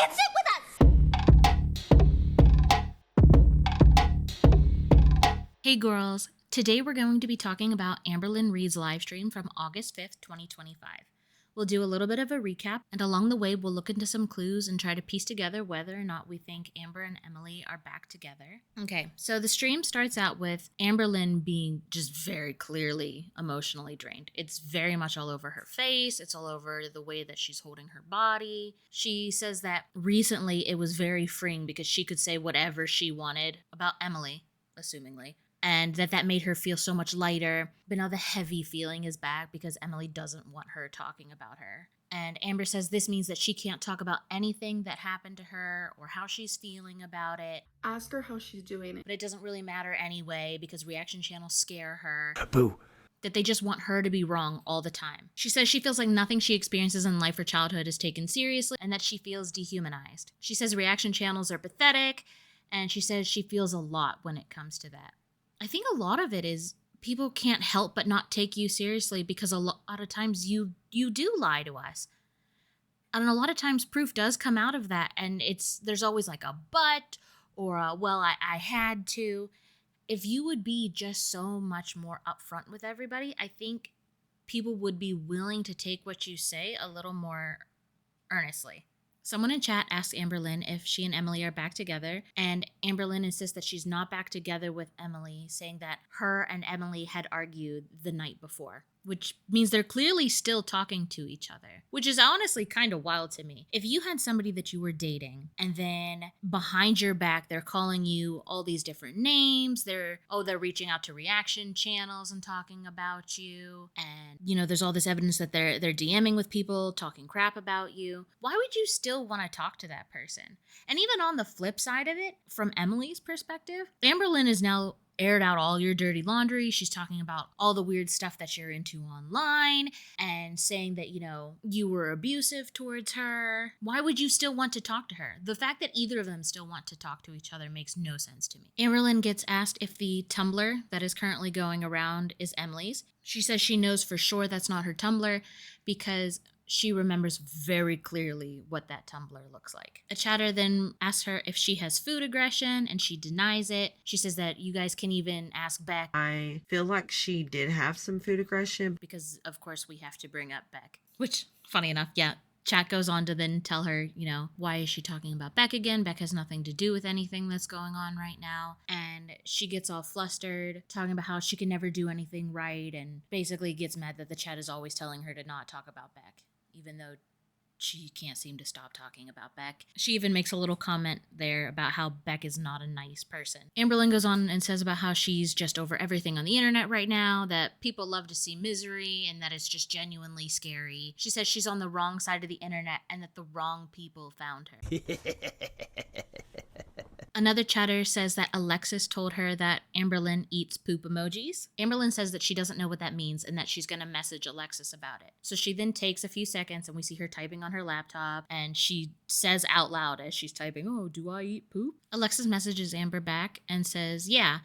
and sit with us! Hey girls, today we're going to be talking about Amberlynn Reid's livestream from August 5th, 2025. We'll do a little bit of a recap, and along the way we'll look into some clues and try to piece together whether or not we think Amber and Emily are back together. Okay, so the stream starts out with Amberlynn being just very clearly emotionally drained. It's very much all over her face, it's all over the way that she's holding her body. She says that recently it was very freeing because she could say whatever she wanted about Emily, assumingly, and that made her feel so much lighter. But now the heavy feeling is back because Emily doesn't want her talking about her. And Amber says this means that she can't talk about anything that happened to her or how she's feeling about it. Ask her how she's doing. But it doesn't really matter anyway because reaction channels scare her. Boo. That they just want her to be wrong all the time. She says she feels like nothing she experiences in life or childhood is taken seriously and that she feels dehumanized. She says reaction channels are pathetic, and she says she feels a lot when it comes to that. I think a lot of it is people can't help but not take you seriously because a lot of times you do lie to us. And a lot of times proof does come out of that, and there's always like a but or a, well, I had to. If you would be just so much more upfront with everybody, I think people would be willing to take what you say a little more earnestly. Someone in chat asked Amberlynn if she and Emily are back together, and Amberlynn insists that she's not back together with Emily, saying that her and Emily had argued the night before, which means they're clearly still talking to each other, which is honestly kind of wild to me. If you had somebody that you were dating, and then behind your back, they're calling you all these different names, they're reaching out to reaction channels and talking about you, and, there's all this evidence that they're DMing with people, talking crap about you, why would you still want to talk to that person? And even on the flip side of it, from Emily's perspective, Amberlynn is now aired out all your dirty laundry. She's talking about all the weird stuff that you're into online and saying that, you were abusive towards her. Why would you still want to talk to her? The fact that either of them still want to talk to each other makes no sense to me. Amberlynn gets asked if the Tumblr that is currently going around is Emily's. She says she knows for sure that's not her Tumblr because she remembers very clearly what that Tumblr looks like. A chatter then asks her if she has food aggression, and she denies it. She says that you guys can even ask Beck. I feel like she did have some food aggression. Because, of course, we have to bring up Beck. Which, funny enough, yeah. Chat goes on to then tell her, why is she talking about Beck again? Beck has nothing to do with anything that's going on right now. And she gets all flustered, talking about how she can never do anything right, and basically gets mad that the chat is always telling her to not talk about Beck, even though she can't seem to stop talking about Beck. She even makes a little comment there about how Beck is not a nice person. Amberlynn goes on and says about how she's just over everything on the internet right now, that people love to see misery, and that it's just genuinely scary. She says she's on the wrong side of the internet and that the wrong people found her. Another chatter says that Alexis told her that Amberlynn eats poop emojis. Amberlynn says that she doesn't know what that means and that she's going to message Alexis about it. So she then takes a few seconds and we see her typing on her laptop, and she says out loud as she's typing, "Oh, do I eat poop?" Alexis messages Amber back and says, "Yeah."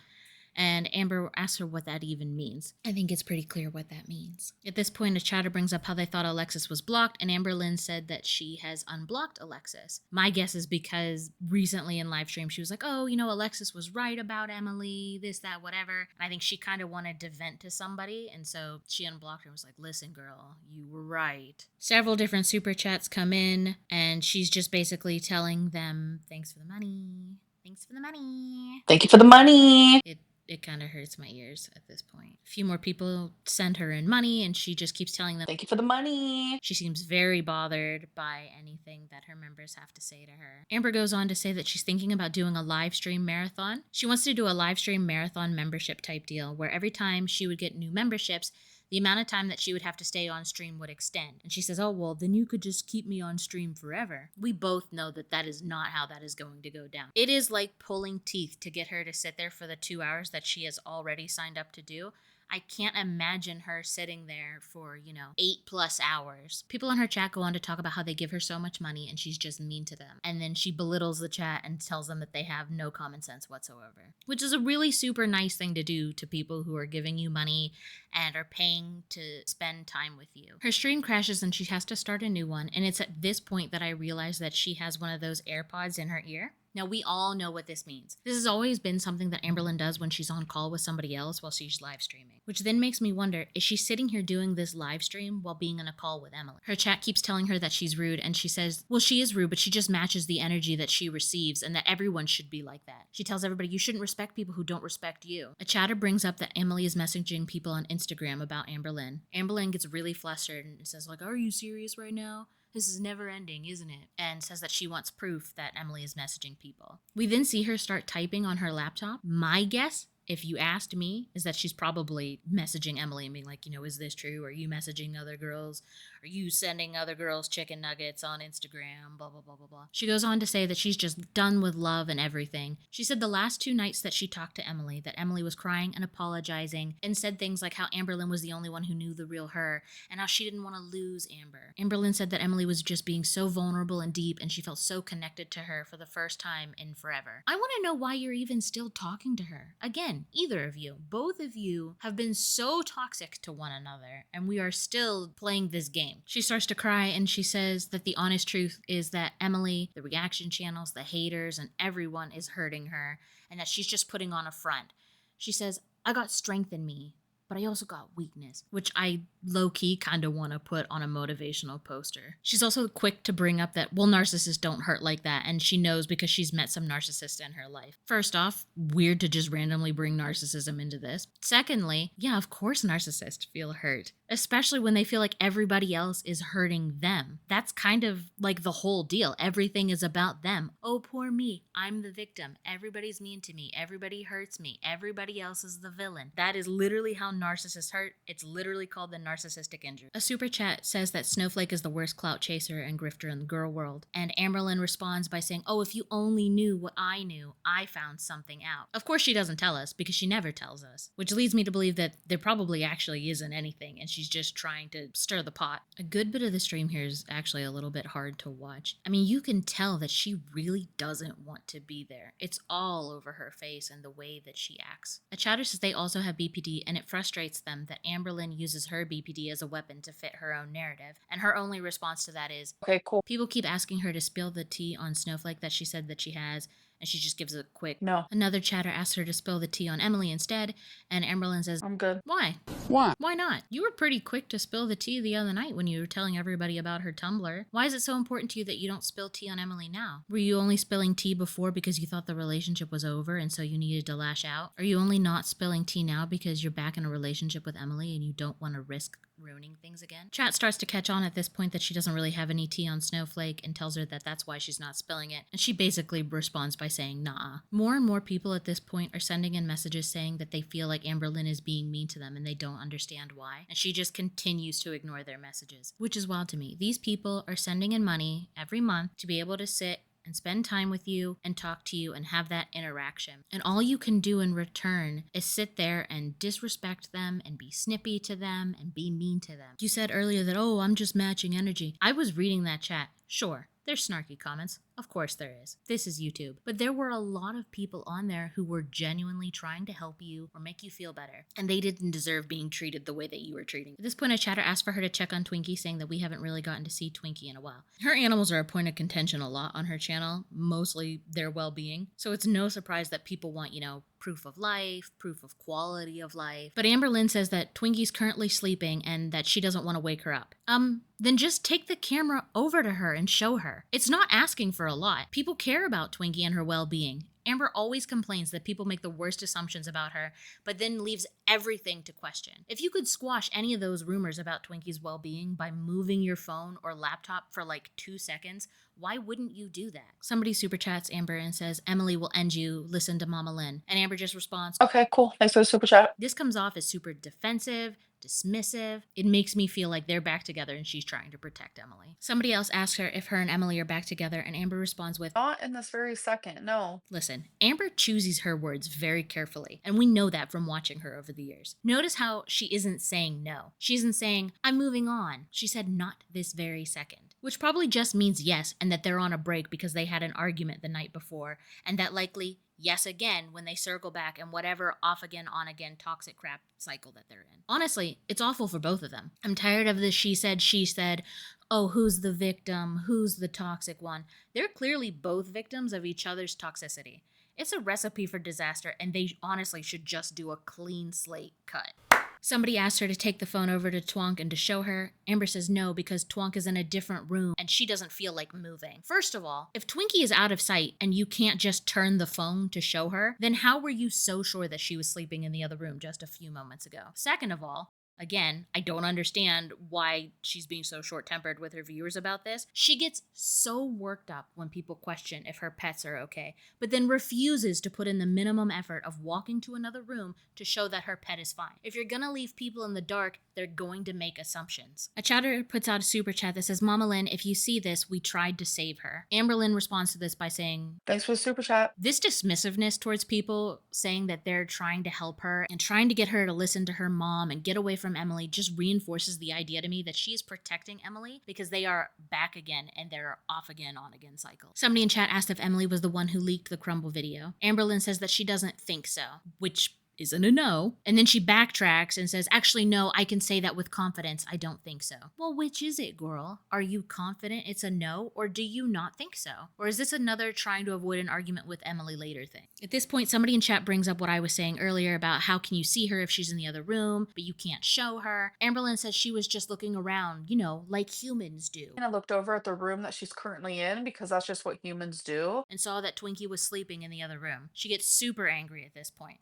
And Amber asks her what that even means. I think it's pretty clear what that means. At this point, a chatter brings up how they thought Alexis was blocked, and Amberlynn said that she has unblocked Alexis. My guess is because recently in livestream, she was like, oh, Alexis was right about Emily, this, that, whatever. And I think she kind of wanted to vent to somebody, and so she unblocked her and was like, listen, girl, you were right. Several different super chats come in, and she's just basically telling them, thanks for the money. Thanks for the money. Thank you for the money. It kind of hurts my ears at this point. A few more people send her in money, and she just keeps telling them, Thank you for the money. She seems very bothered by anything that her members have to say to her. Amber goes on to say that she's thinking about doing a live stream marathon. She wants to do a live stream marathon membership type deal where every time she would get new memberships, the amount of time that she would have to stay on stream would extend. And she says, oh, well, then you could just keep me on stream forever. We both know that that is not how that is going to go down. It is like pulling teeth to get her to sit there for the 2 hours that she has already signed up to do. I can't imagine her sitting there for, 8+ hours. People in her chat go on to talk about how they give her so much money and she's just mean to them. And then she belittles the chat and tells them that they have no common sense whatsoever, which is a really super nice thing to do to people who are giving you money and are paying to spend time with you. Her stream crashes and she has to start a new one. And it's at this point that I realize that she has one of those AirPods in her ear. Now, we all know what this means. This has always been something that Amberlynn does when she's on call with somebody else while she's live streaming. Which then makes me wonder, is she sitting here doing this live stream while being on a call with Emily? Her chat keeps telling her that she's rude, and she says, well, she is rude, but she just matches the energy that she receives, and that everyone should be like that. She tells everybody, you shouldn't respect people who don't respect you. A chatter brings up that Emily is messaging people on Instagram about Amberlynn. Amberlynn gets really flustered and says, like, are you serious right now? This is never ending, isn't it? And says that she wants proof that Emily is messaging people. We then see her start typing on her laptop. My guess, if you asked me, is that she's probably messaging Emily and being like, is this true? Are you messaging other girls? Are you sending other girls chicken nuggets on Instagram? Blah, blah, blah, blah, blah. She goes on to say that she's just done with love and everything. She said the last 2 nights that she talked to Emily, that Emily was crying and apologizing and said things like how Amberlynn was the only one who knew the real her and how she didn't want to lose Amber. Amberlynn said that Emily was just being so vulnerable and deep and she felt so connected to her for the first time in forever. I want to know why you're even still talking to her. Again, either of you, both of you have been so toxic to one another and we are still playing this game. She starts to cry and she says that the honest truth is that Emily, the reaction channels, the haters, and everyone is hurting her and that she's just putting on a front. She says, I got strength in me, but I also got weakness, which I low-key kind of want to put on a motivational poster. She's also quick to bring up that, well, narcissists don't hurt like that, and she knows because she's met some narcissists in her life. First off, weird to just randomly bring narcissism into this. Secondly, yeah, of course narcissists feel hurt, especially when they feel like everybody else is hurting them. That's kind of like the whole deal. Everything is about them. Oh, poor me. I'm the victim. Everybody's mean to me. Everybody hurts me. Everybody else is the villain. That is literally how narcissists hurt. It's literally called the narcissistic injury. A super chat says that Snowflake is the worst clout chaser and grifter in the girl world. And Amberlynn responds by saying, oh, if you only knew what I knew, I found something out. Of course she doesn't tell us because she never tells us, which leads me to believe that there probably actually isn't anything and she's just trying to stir the pot. A good bit of the stream here is actually a little bit hard to watch. I mean, you can tell that she really doesn't want to be there. It's all over her face and the way that she acts. A chatter says they also have BPD and it frustrates them that Amberlynn uses her BPD as a weapon to fit her own narrative. And her only response to that is, okay, cool. People keep asking her to spill the tea on Snowflake that she said that she has, and she just gives a quick no. Another chatter asks her to spill the tea on Emily instead, and Amberlynn says, I'm good. Why? Why? Why not? You were pretty quick to spill the tea the other night when you were telling everybody about her Tumblr. Why is it so important to you that you don't spill tea on Emily now? Were you only spilling tea before because you thought the relationship was over and so you needed to lash out? Are you only not spilling tea now because you're back in a relationship with Emily and you don't want to risk ruining things again? Chat starts to catch on at this point that she doesn't really have any tea on Snowflake and tells her that that's why she's not spilling it, and she basically responds by saying nah. More and more people at this point are sending in messages saying that they feel like Amberlynn is being mean to them and they don't understand why, and she just continues to ignore their messages, which is wild to me. These people are sending in money every month to be able to sit and spend time with you and talk to you and have that interaction. And all you can do in return is sit there and disrespect them and be snippy to them and be mean to them. You said earlier that, oh, I'm just matching energy. I was reading that chat. Sure, there's snarky comments. Of course there is. This is YouTube. But there were a lot of people on there who were genuinely trying to help you or make you feel better. And they didn't deserve being treated the way that you were treating. At this point, a chatter asked for her to check on Twinkie, saying that we haven't really gotten to see Twinkie in a while. Her animals are a point of contention a lot on her channel, mostly their well-being. So it's no surprise that people want, proof of life, proof of quality of life. But Amberlynn says that Twinkie's currently sleeping and that she doesn't want to wake her up. Then just take the camera over to her and show her. It's not asking for a lot. People care about Twinkie and her well-being. Amber always complains that people make the worst assumptions about her, but then leaves everything to question. If you could squash any of those rumors about Twinkie's well-being by moving your phone or laptop for like 2 seconds, why wouldn't you do that? Somebody super chats Amber and says, Emily will end you, listen to Mama Lynn. And Amber just responds, okay, cool. Thanks for the super chat. This comes off as super defensive, dismissive. It makes me feel like they're back together and she's trying to protect Emily. Somebody else asks her if her and Emily are back together, and Amber responds with, Not in this very second, no. listen, Amber chooses her words very carefully, and we know that from watching her over the years. Notice how she isn't saying no. She isn't saying, I'm moving on. She said, not this very second. Which probably just means yes, and that they're on a break because they had an argument the night before, and that likely yes again when they circle back and whatever off again, on again toxic crap cycle that they're in. Honestly, it's awful for both of them. I'm tired of this she said, oh, who's the victim? Who's the toxic one? They're clearly both victims of each other's toxicity. It's a recipe for disaster, and they honestly should just do a clean slate cut. Somebody asked her to take the phone over to Twonk and to show her. Amber says no because Twonk is in a different room and she doesn't feel like moving. First of all, if Twinkie is out of sight and you can't just turn the phone to show her, then how were you so sure that she was sleeping in the other room just a few moments ago? Second of all, again, I don't understand why she's being so short-tempered with her viewers about this. She gets so worked up when people question if her pets are okay, but then refuses to put in the minimum effort of walking to another room to show that her pet is fine. If you're gonna leave people in the dark, they're going to make assumptions. A chatter puts out a super chat that says, Mama Lynn, if you see this, we tried to save her. Amberlynn responds to this by saying, Thanks for the super chat. this dismissiveness towards people saying that they're trying to help her and trying to get her to listen to her mom and get away from Emily just reinforces the idea to me that she is protecting Emily because they are back again and they're off again, on again cycle. Somebody in chat asked if Emily was the one who leaked the Crumble video. Amberlynn says that she doesn't think so, which isn't a no. And then she backtracks and says, actually, no, I can say that with confidence. I don't think so. Well, which is it, girl? Are you confident it's a no, or do you not think so? Or is this another trying to avoid an argument with Emily later thing? At this point, somebody in chat brings up what I was saying earlier about how can you see her if she's in the other room, but you can't show her. Amberlynn says she was just looking around, like humans do. And I looked over at the room that she's currently in because that's just what humans do. And saw that Twinkie was sleeping in the other room. She gets super angry at this point.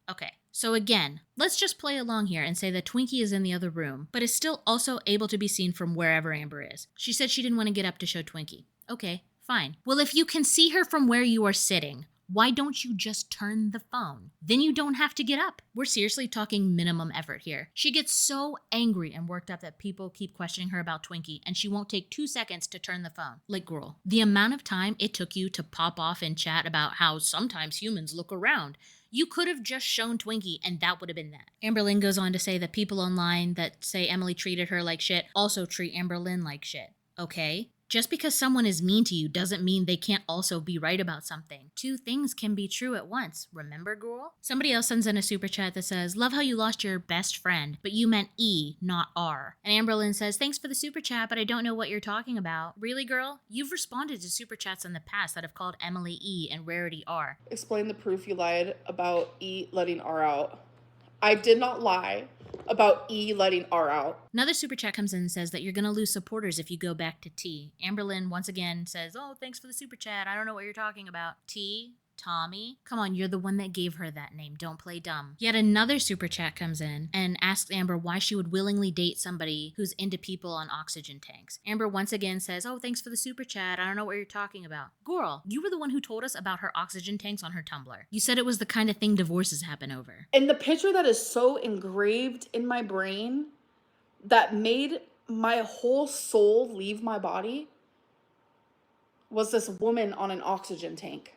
Okay, so again, let's just play along here and say that Twinkie is in the other room, but is still also able to be seen from wherever Amber is. She said she didn't want to get up to show Twinkie. Okay, fine. Well, if you can see her from where you are sitting, why don't you just turn the phone? Then you don't have to get up. We're seriously talking minimum effort here. She gets so angry and worked up that people keep questioning her about Twinkie, and she won't take 2 seconds to turn the phone. Like, girl, the amount of time it took you to pop off in chat about how sometimes humans look around, you could have just shown Twinkie and that would have been that. Amberlynn goes on to say that people online that say Emily treated her like shit also treat Amberlynn like shit. Okay? Just because someone is mean to you doesn't mean they can't also be right about something. 2 things can be true at once. Remember, girl? Somebody else sends in a super chat that says, love how you lost your best friend, but you meant E, not R. And Amberlynn says, thanks for the super chat, but I don't know what you're talking about. Really, girl? You've responded to super chats in the past that have called Emily E and Rarity R. Explain the proof you lied about E letting R out. I did not lie about E letting R out. Another super chat comes in and says that you're going to lose supporters if you go back to T. Amberlynn once again says, oh, thanks for the super chat. I don't know what you're talking about. T? Tommy? Come on, you're the one that gave her that name. Don't play dumb. Yet another super chat comes in and asks Amber why she would willingly date somebody who's into people on oxygen tanks. Amber once again says, oh, thanks for the super chat. I don't know what you're talking about. Girl, you were the one who told us about her oxygen tanks on her Tumblr. You said it was the kind of thing divorces happen over. And the picture that is so engraved in my brain that made my whole soul leave my body was this woman on an oxygen tank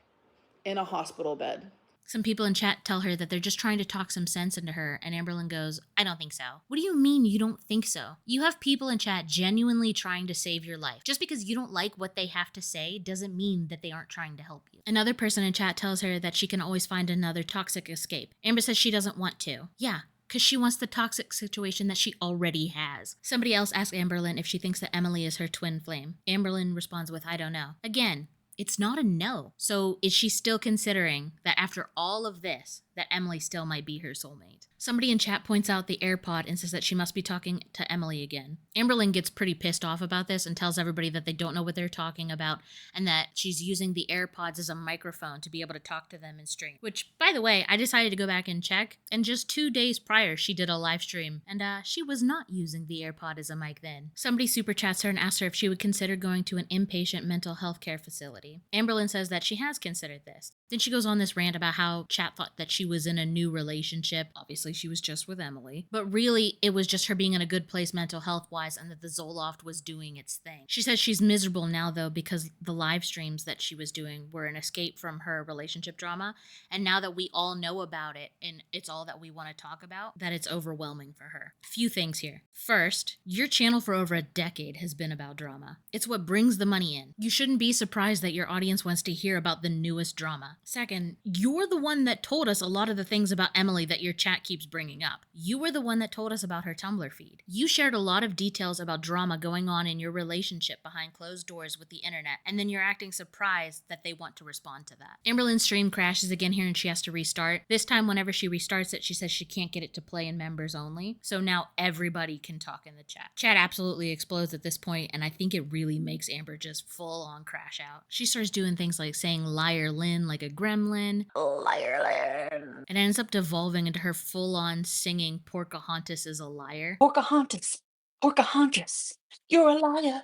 in a hospital bed. Some people in chat tell her that they're just trying to talk some sense into her, and Amberlynn goes, I don't think so. What do you mean you don't think so? You have people in chat genuinely trying to save your life. Just because you don't like what they have to say doesn't mean that they aren't trying to help you. Another person in chat tells her that she can always find another toxic escape. Amber says she doesn't want to. Yeah, because she wants the toxic situation that she already has. Somebody else asks Amberlynn if she thinks that Emily is her twin flame. Amberlynn responds with, I don't know. Again, it's not a no. So is she still considering that after all of this, that Emily still might be her soulmate? Somebody in chat points out the AirPod and says that she must be talking to Emily again. Amberlynn gets pretty pissed off about this and tells everybody that they don't know what they're talking about and that she's using the AirPods as a microphone to be able to talk to them in stream. Which, by the way, I decided to go back and check, and just 2 days prior she did a live stream, and she was not using the AirPod as a mic then. Somebody super chats her and asks her if she would consider going to an inpatient mental health care facility. Amberlynn says that she has considered this. Then she goes on this rant about how chat thought that she she was in a new relationship. Obviously, she was just with Emily. But really, it was just her being in a good place mental health-wise and that the Zoloft was doing its thing. She says she's miserable now, though, because the live streams that she was doing were an escape from her relationship drama. And now that we all know about it and it's all that we want to talk about, that it's overwhelming for her. A few things here. First, your channel for over a decade has been about drama. It's what brings the money in. You shouldn't be surprised that your audience wants to hear about the newest drama. Second, you're the one that told us a lot of the things about Emily that your chat keeps bringing up. You were the one that told us about her Tumblr feed. You shared a lot of details about drama going on in your relationship behind closed doors with the internet, and then you're acting surprised that they want to respond to that. Amberlynn's stream crashes again here and she has to restart. This time, whenever she restarts it, she says she can't get it to play in members only. So now everybody can talk in the chat. Chat absolutely explodes at this point, and I think it really makes Amber just full on crash out. She starts doing things like saying liar Lynn like a gremlin. Liar, liar. It ends up devolving into her full on singing Pocahontas is a liar. Pocahontas. Pocahontas. You're a liar.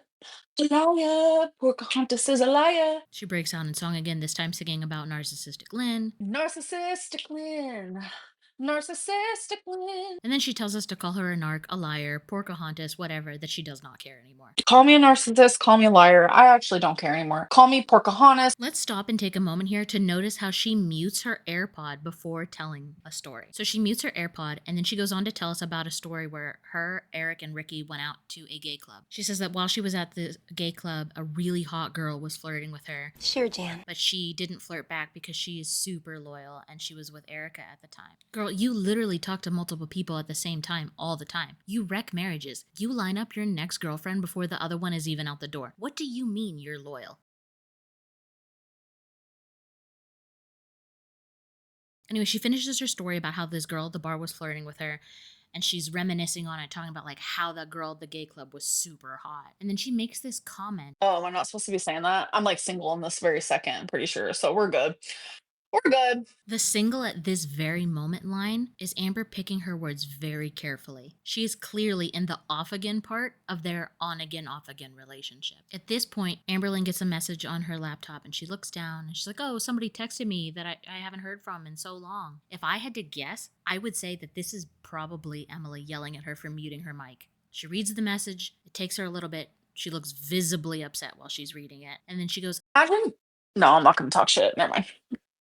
A liar. Pocahontas is a liar. She breaks out in song again, this time singing about narcissistic Lynn. Narcissistic Lynn. Narcissistic Lynn. And then she tells us to call her a narc, a liar, Pocahontas, whatever, that she does not care anymore. Call me a narcissist, call me a liar. I actually don't care anymore. Call me Pocahontas. Let's stop and take a moment here to notice how she mutes her AirPod before telling a story. So she mutes her AirPod and then she goes on to tell us about a story where her, Eric, and Ricky went out to a gay club. She says that while she was at the gay club, a really hot girl was flirting with her. Sure, Jan. But she didn't flirt back because she is super loyal and she was with Erica at the time. Girl, you literally talk to multiple people at the same time all the time. You wreck marriages. You line up your next girlfriend before the other one is even out the door. What do you mean you're loyal? Anyway, she finishes her story about how this girl at the bar was flirting with her, and she's reminiscing on it, talking about like how that girl at the gay club was super hot. And then she makes this comment. Oh, am I not supposed to be saying that? I'm like single in this very second, I'm pretty sure. So we're good. We're good. The single at this very moment line is Amber picking her words very carefully. She is clearly in the off-again part of their on-again, off-again relationship. At this point, Amberlynn gets a message on her laptop and she looks down and she's like, oh, somebody texted me that I haven't heard from in so long. If I had to guess, I would say that this is probably Emily yelling at her for muting her mic. She reads the message. It takes her a little bit. She looks visibly upset while she's reading it. And then she goes, No, I'm not going to talk shit. Never mind.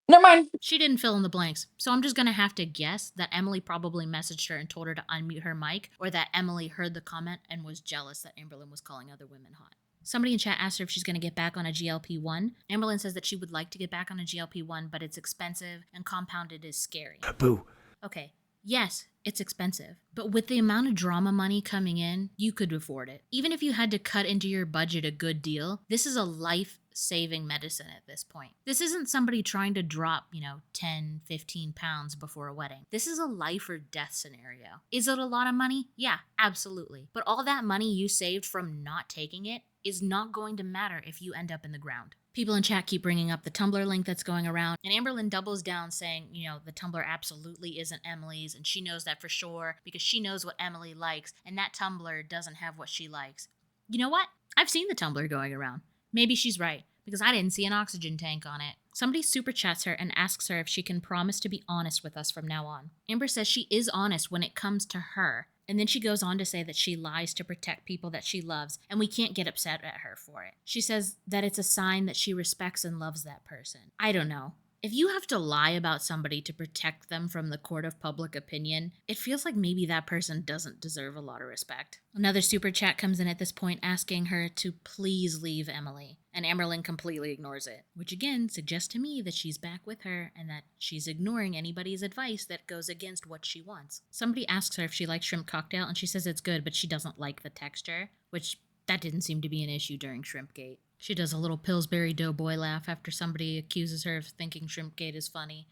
Never mind. She didn't fill in the blanks, so I'm just gonna have to guess that Emily probably messaged her and told her to unmute her mic, or that Emily heard the comment and was jealous that Amberlynn was calling other women hot. Somebody in chat asked her if she's gonna get back on a GLP-1. Amberlynn says that she would like to get back on a GLP-1, but it's expensive and compounded is scary. Boo. Okay, yes, it's expensive, but with the amount of drama money coming in, you could afford it. Even if you had to cut into your budget a good deal, this is a life-saving medicine at this point. This isn't somebody trying to drop, 10, 15 pounds before a wedding. This is a life or death scenario. Is it a lot of money? Yeah, absolutely. But all that money you saved from not taking it is not going to matter if you end up in the ground. People in chat keep bringing up the Tumblr link that's going around, and Amberlynn doubles down saying, the Tumblr absolutely isn't Emily's, and she knows that for sure because she knows what Emily likes, and that Tumblr doesn't have what she likes. You know what? I've seen the Tumblr going around. Maybe she's right, because I didn't see an oxygen tank on it. Somebody super chats her and asks her if she can promise to be honest with us from now on. Amber says she is honest when it comes to her, and then she goes on to say that she lies to protect people that she loves, and we can't get upset at her for it. She says that it's a sign that she respects and loves that person. I don't know. If you have to lie about somebody to protect them from the court of public opinion, it feels like maybe that person doesn't deserve a lot of respect. Another super chat comes in at this point asking her to please leave Emily, and Amberlynn completely ignores it, which again suggests to me that she's back with her and that she's ignoring anybody's advice that goes against what she wants. Somebody asks her if she likes shrimp cocktail, and she says it's good, but she doesn't like the texture, which that didn't seem to be an issue during Shrimpgate. She does a little Pillsbury Doughboy laugh after somebody accuses her of thinking Shrimpgate is funny.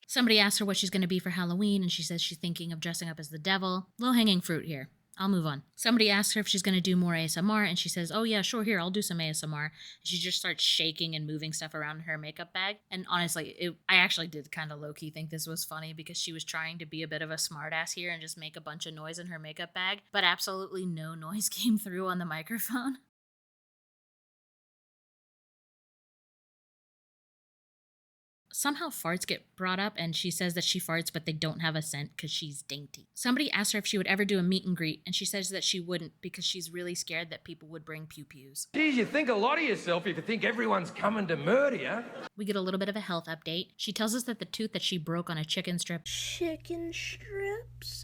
Somebody asks her what she's going to be for Halloween, and she says she's thinking of dressing up as the devil. Low-hanging fruit here. I'll move on. Somebody asks her if she's going to do more ASMR, and she says, oh yeah, sure, here, I'll do some ASMR. And she just starts shaking and moving stuff around in her makeup bag. And honestly, I actually did kind of low-key think this was funny because she was trying to be a bit of a smartass here and just make a bunch of noise in her makeup bag, but absolutely no noise came through on the microphone. Somehow farts get brought up, and she says that she farts, but they don't have a scent because she's dainty. Somebody asked her if she would ever do a meet and greet, and she says that she wouldn't because she's really scared that people would bring pew-pews. Geez, you think a lot of yourself if you think everyone's coming to murder you. We get a little bit of a health update. She tells us that the tooth that she broke on a chicken strip,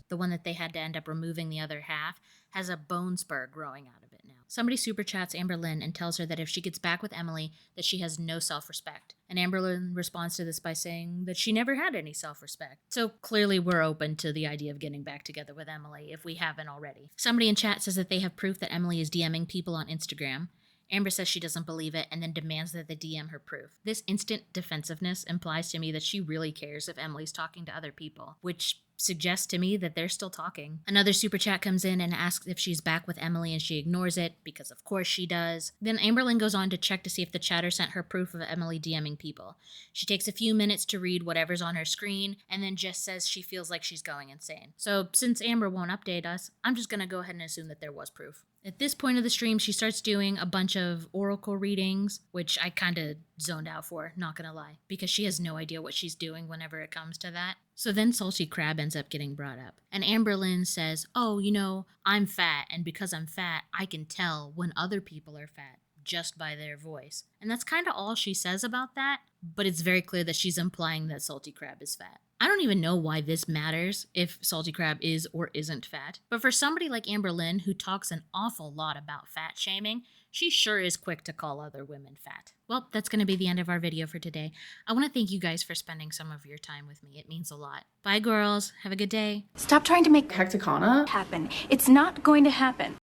the one that they had to end up removing the other half, has a bone spur growing out of it now. Somebody super chats Amberlynn and tells her that if she gets back with Emily, that she has no self-respect. And Amberlynn responds to this by saying that she never had any self-respect. So clearly we're open to the idea of getting back together with Emily if we haven't already. Somebody in chat says that they have proof that Emily is DMing people on Instagram. Amber says she doesn't believe it and then demands that they DM her proof. This instant defensiveness implies to me that she really cares if Emily's talking to other people, which suggests to me that they're still talking. Another super chat comes in and asks if she's back with Emily, and she ignores it because of course she does. Then Amberlynn goes on to check to see if the chatter sent her proof of Emily DMing people. She takes a few minutes to read whatever's on her screen and then just says she feels like she's going insane. So since Amber won't update us, I'm just gonna go ahead and assume that there was proof. At this point of the stream, she starts doing a bunch of oracle readings, which I kind of zoned out for, not gonna lie, because she has no idea what she's doing whenever it comes to that. So then Salty Crab ends up getting brought up. And Amberlynn says, oh, you know, I'm fat, and because I'm fat, I can tell when other people are fat just by their voice. And that's kind of all she says about that, but it's very clear that she's implying that Salty Crab is fat. I don't even know why this matters if Salty Crab is or isn't fat, but for somebody like Amberlynn who talks an awful lot about fat shaming, she sure is quick to call other women fat. Well, that's going to be the end of our video for today. I want to thank you guys for spending some of your time with me. It means a lot. Bye, girls. Have a good day. Stop trying to make Hecticana? happen. It's not going to happen.